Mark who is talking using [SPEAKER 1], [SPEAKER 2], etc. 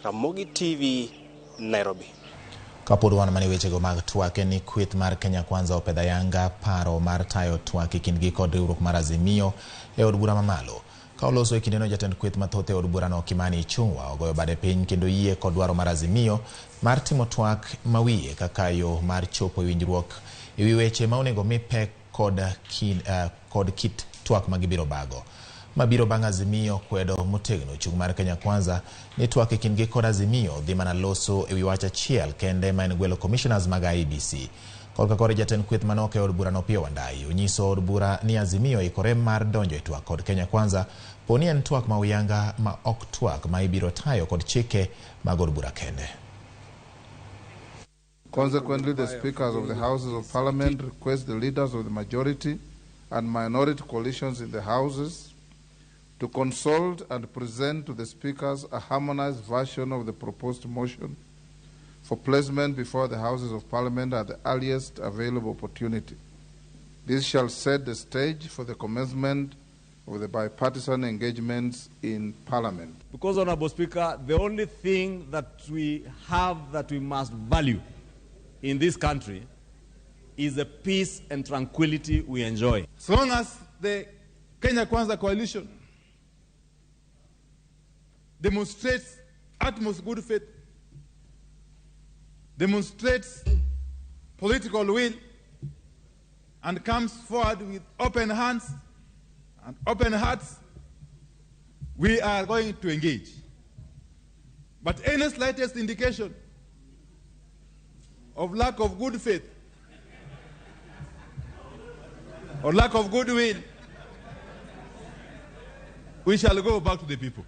[SPEAKER 1] Ramogi TV, Nairobi.
[SPEAKER 2] Kapod wan mani wechego mag twak ni kweth mar Kenya Kwanza opedha yanga paro mar tayo twak kindgi kod riwruok mar Azimio e od bura mamalo. Ka oloso e kindeno jatend kweth mathoth e od burano Kimani Ichungwa'h ogoyo bade piny kendo yie kod dwaro mar Azimio mar timo twak mawiye kaka yo mar chopo winjruok e wi weche ma onego mi pek kod kit twak magibiro bago. Mabiro bang' Azimio kwedo motegno chung' mar Kenya Kwanza ni twak e kindgi kod Azimio dhi mana loso e wi wach achiel kende ma en gwelo commissioners mag IEBC. Kolka kore jatend kweth manok e od burano Opiyo Wandayi onyiso od bura ni Azimio ikore mar donjo e twak kod Kenya Kwanza poni en twak ma uyanga ma ok twak ma ibiro tayo kod chike mag od bura kende.
[SPEAKER 3] Consequently, the speakers of the Houses of Parliament request the leaders of the majority and minority coalitions in the Houses to consult and present to the speakers a harmonized version of the proposed motion for placement before the Houses of Parliament at the earliest available opportunity. This shall set the stage for the commencement of the bipartisan engagements in Parliament.
[SPEAKER 4] Because, Honorable Speaker, the only thing that we have that we must value in this country is the peace and tranquility we enjoy.
[SPEAKER 5] So long as the Kenya Kwanza coalition demonstrates utmost good faith, demonstrates political will, and comes forward with open hands and open hearts, we are going to engage. But any slightest indication of lack of good faith or lack of goodwill, we shall go back to the people.